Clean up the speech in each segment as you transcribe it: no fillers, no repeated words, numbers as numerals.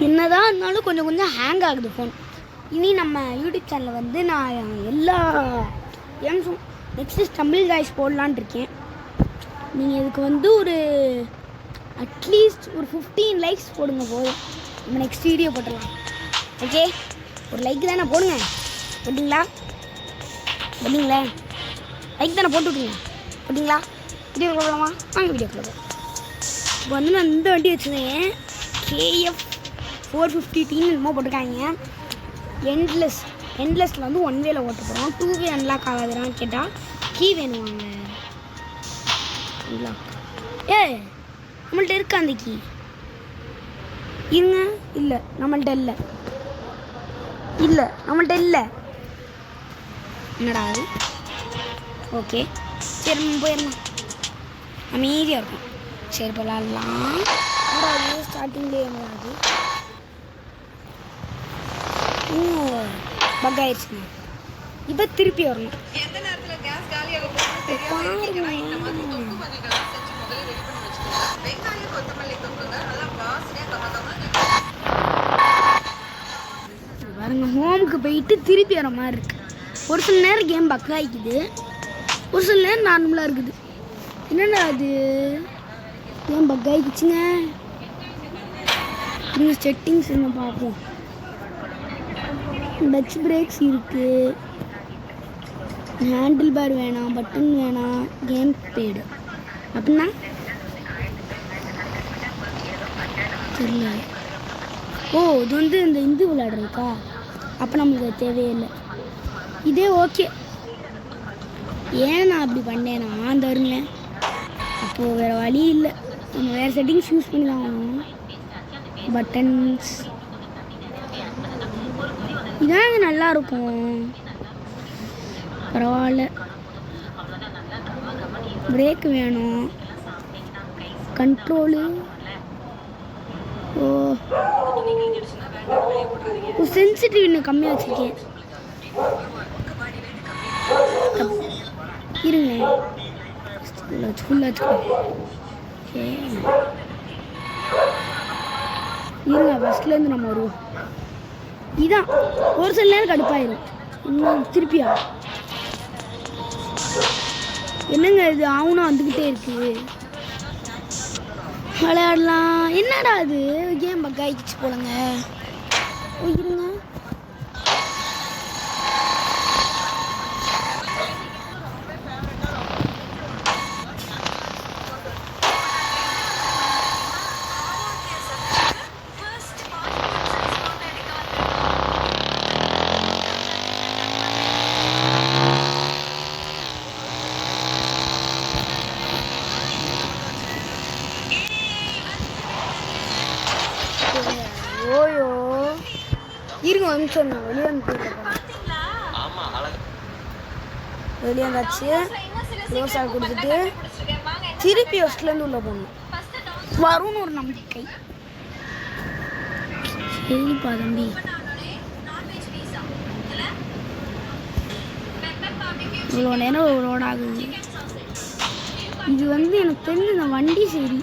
என்னதான் இருந்தாலும் கொஞ்சம் கொஞ்சம் ஹேங் ஆகுது ஃபோன். இனி நம்ம யூடியூப் சேனலில் வந்து நான் எல்லா கேம்ஸும் நெக்ஸ்ட்டு தமிழ் காய்ஸ் போடலான் இருக்கேன். நீங்கள் இதுக்கு வந்து ஒரு அட்லீஸ்ட் ஒரு 15 லைக்ஸ் போடுங்க போதும். நம்ம நெக்ஸ்ட் வீடியோ போட்டுடலாம். ஓகே, ஒரு லைக் தானே போடுங்க. போட்டிங்களா? போட்டிங்களே லைக் தானே போட்டு விட்டுங்க. போட்டிங்களா? வீடியோ போடலாமா? வாங்க வீடியோ போடுவோம். இப்போ வந்து நான் இந்த வண்டி வச்சுருந்தேன். KF 450Tன்னு என்னமோ போட்டிருக்காங்க. எண்ட்லெஸ்ஸில் வந்து 1 வேல ஓட்ட போகிறோம். 2 வே அன்லாக் ஆகாதுறான்னு கேட்டால் கீ வேணுவாங்க. அன்லாக் நம்மள்ட்ட இருக்கா அந்த கீ? இருங்க, இல்லை நம்மள்ட்ட இல்லை. என்னடா அது? ஓகே, சரி நம்ம போயிடலாம். அமைதியாக இருக்கும். சரி போகலாம். ஸ்டார்டிங்லேயே என்னது பக் ஆயிடுச்சுங்க. இப்போ திருப்பி வரணும். பாருங்க, ஹோமுக்கு போயிட்டு திருப்பி வர மாதிரி இருக்கு. ஒரு சில நேரம் கேம் பக் ஆகிக்குது, ஒரு சில நேரம் நார்மலாக இருக்குது. என்னடா அது? கேம் பக் ஆகிடுச்சுங்க. இந்த செட்டிங்ஸ் என்ன பார்ப்போம். டச் பிரேக்ஸ் இருக்குது, ஹேண்டில் பார் வேணாம், பட்டன் வேணாம், கேம் பேடு அப்படின்னா தெரியல. இது வந்து இந்த விளையாடுறதுக்கா? அப்போ நம்மளுக்கு தேவையில்லை. இதே ஓகே. ஏன் நான் அப்படி பண்ணேன்னா அந்த வருங்களேன், அப்போது வேறு வழி இல்லை, நம்ம வேறு செட்டிங்ஸ் யூஸ் பண்ணி தான் ஆகணும். பட்டன்ஸ் இதான் நல்லாயிருக்கும். பரவாயில்ல. பிரேக் வேணும், கண்ட்ரோலு. சென்சிட்டிவ் இன்னும் கம்மியாக வச்சுருக்கேன். இருங்க, இருங்க, ஃபஸ்ட்லேருந்து நம்ம வருவோம். இதான் ஒரு சில நேரம் கடுப்பாயிரும். இன்னும் திருப்பியா என்னங்க இது ஆவுனா வந்துக்கிட்டே இருக்கு. விளையாடலாம். என்னடா அது? கேம் பக் ஆகிடுச்சு போலங்க. இருங்க, இருங்க ஒரு நிமிஷம். நான் வெளியே வந்தாச்சு. ரோஸா கொடுத்துட்டு திருப்பி ஃபஸ்ட்லேருந்து உள்ளே போகணும். வரும்னு ஒரு நம்பிக்கை. சரிப்பா தம்பி, இவ்வளோ நேரம் ரோட் ஆகுது. இது வந்து எனக்கு தெரிஞ்ச இந்த வண்டி சரி.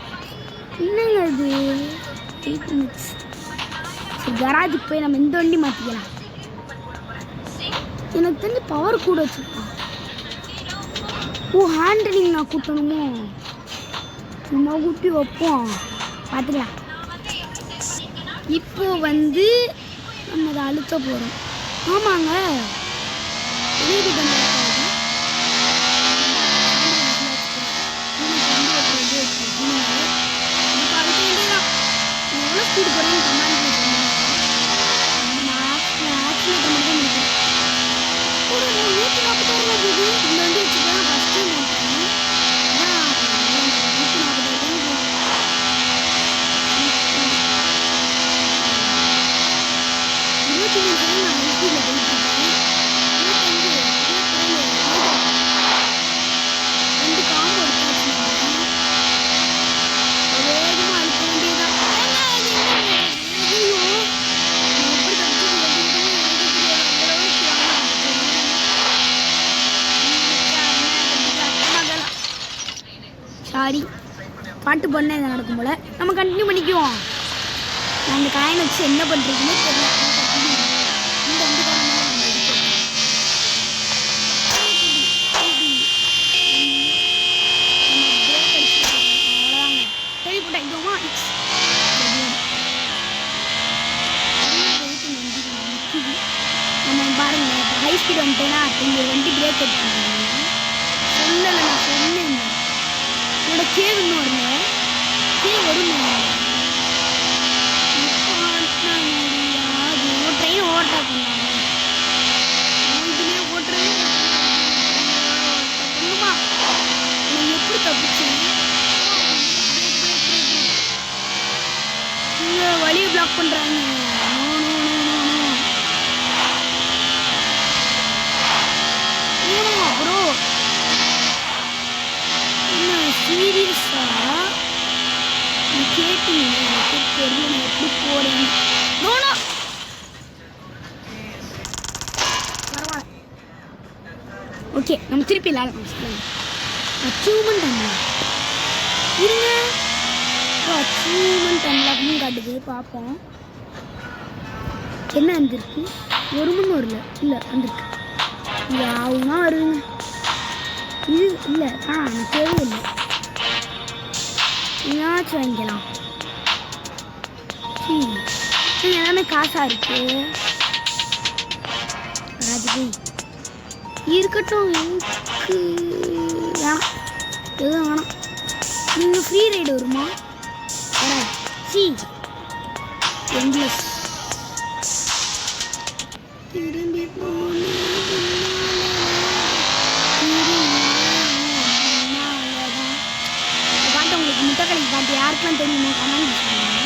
என்னங்க அது? 8 மினிட்ஸ். கராஜுக்கு போய் நம்ம இந்த வண்டி மாற்றிக்கலாம். எனக்கு தெரிஞ்சு பவர் கூட வச்சுருக்கோம். ஹேண்டலிங் நான் கூட்டணுமோ? சும்மா கூட்டி வைப்போம், பார்த்துக்கலாம். இப்போ வந்து நம்ம அதை அழுத்த போகிறோம். ஆமாங்க, ஸ்பீடு போகிறேன்னு கமாண்ட் சாரி, பாட்டு பண்ண இதை நடக்கும் போல். நம்ம கண்டினியூ பண்ணிக்குவோம். நான் அந்த காயின் வச்சு என்ன பண்ணுறதுன்னு தெரியல. இந்த வண்டி நம்ம பாருங்க ஹை ஸ்பீட் வந்துட்டேன்னா இந்த வண்டி பிரேக் எடுத்துருக்காங்க. சொல்லலை, நான் சொன்னேன் என்னோட கேவ் இன்னும் வரல. கேவ் வரும். ட்ரெயின் ஓவர்டேக் பண்ணாங்க. இதுலேயே ஓட்டுறது ஒன்றுமா நீங்கள் எப்படி தப்பிச்சேன்? இங்கே வழியை பிளாக் பண்ணுறாங்க. சீரியஸா நீ கேட்டீங்க எனக்கு தெரியல நான் எப்படி போறேன். நோனோ பரவாயில்ல. ஓகே நம்ம திருப்பி விளாடலாம். அச்சீவ்மெண்ட் அன்லாக் இருங்க. அச்சீவ்மெண்ட் அன்லாக்னு காட்டுது. பார்ப்போம் என்ன வந்திருக்கு. ஒரு மணி வரல. இல்லை வந்திருக்கு. இது ஆகுனா வருதுங்க. இது இல்லை எனக்கு தேவையில்லை. ஏதாச்சும் வாங்கிக்கலாம். எல்லாமே காசாக இருக்கு. ராஜி இருக்கட்டும். எனக்கு வேணாம், எதுவும் வேணாம். நீங்கள் ஃப்ரீ ரைடு வருமா? வராது. C endless. திரும்பி முட்டைக்கடைக்கு பாட்டு யாருக்கெல்லாம் தெரியுமோ கமெண்ட் பண்ணுங்க.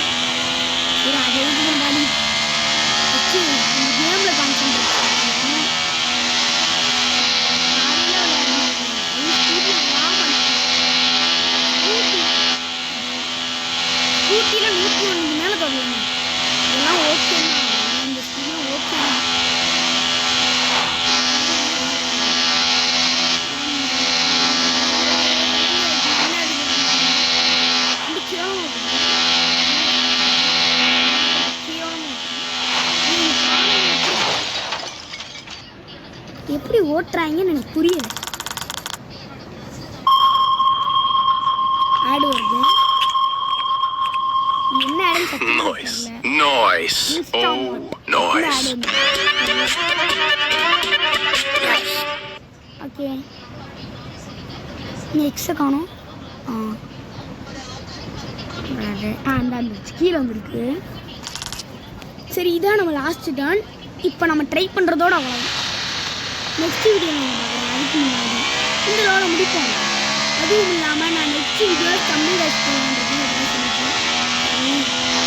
சரி அதை எழுதி பாடி வச்சு இந்த கேமில் கான்சென்ட்ரேட் பண்ணுறேன். ஸ்கூட்டியில் 101 மேலே போகணும். இதெல்லாம் ஓகே இந்த ஸ்கூட்டில் ஓகே. எப்படி ஓட்டுறாங்கன்னு எனக்கு புரியல. ஆடு வருது. என்ன ஆடுன்னு ஓகே நீ எக்ஸை காணும். அந்த கீழே வந்துருக்கு. சரி இதான் நம்ம லாஸ்ட் டர்ன். இப்போ நம்ம ட்ரை பண்ணுறதோட அவ்வளோ. நெக்ஸ்ட் வீடியோ நம்ம பார்க்குறோம். அதுக்கு முன்னாடி இந்த லோனை முடிப்போம். அதுவும் இல்லாமல் நான் நெக்ஸ்ட் வீடியோ தமிழ் ரைஸ் பண்ணலான்றது சொல்லிட்டேன்.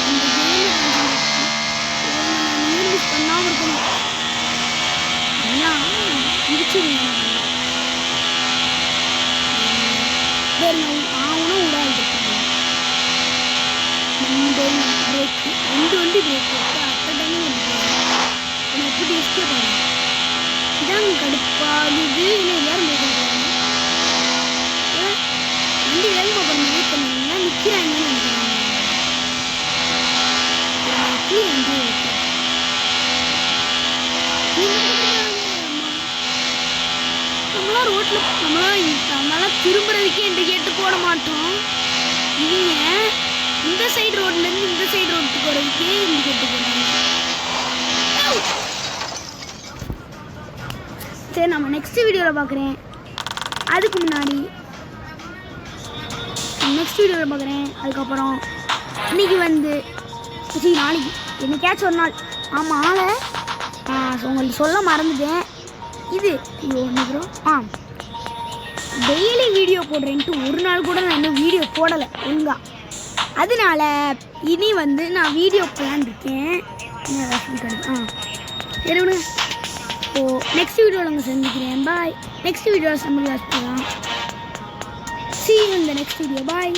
இந்த கேமில் யூஸ் பண்ணாமல் இருக்கணும். எல்லாம் முடிச்சுடுங்க. ஆகணும் விடாது. பிரேக் 2 வண்டி பிரேக் போட்டு அட்டை டைமே வந்து எப்படி எஸ்கேப் ஆகும். இதாங்க கடுப்பாகுது. இன்னும் எல்லாரும் போகிறாங்க. வண்டி வேகமாக போகிற வெயிட் பண்ணுவாங்க. நிற்கிறாங்கன்னு நினைக்கிறாங்க. நம்மளாம் ரோட்டில் நம்மளாம் திரும்புறதுக்கே என்று கேட்டு போட மாட்டோம். இவங்க இந்த சைடு ரோட்லேருந்து இந்த சைடு ரோட்டுக்கு வரதுக்கே இந்த கேட்டு போகிறாங்க. சரி நம்ம நெக்ஸ்ட் வீடியோவில் பார்க்குறேன். அதுக்கு முன்னாடி நெக்ஸ்ட் வீடியோவில் பார்க்குறேன். அதுக்கப்புறம் இன்றைக்கி வந்து நாளைக்கு என்னைக்காச்சும் ஒரு நாள். ஆமாம் ஆளை உங்களுக்கு சொல்ல மறந்துட்டேன். இது ஒன்று டெய்லி வீடியோ போடுறேன்ட்டு ஒரு நாள் கூட நான் இன்னும் வீடியோ போடலை ஒழுங்கா. அதனால இனி வந்து நான் வீடியோ பிளான் இருக்கேன். சரி விடுங்க. ஸோ நெக்ஸ்ட் வீடியோவில் உங்கள் சந்திக்கிறேன். பாய். நெக்ஸ்ட் வீடியோவில் சம்மர் கிளாஸ் போகலாம். See you in the next video. Bye.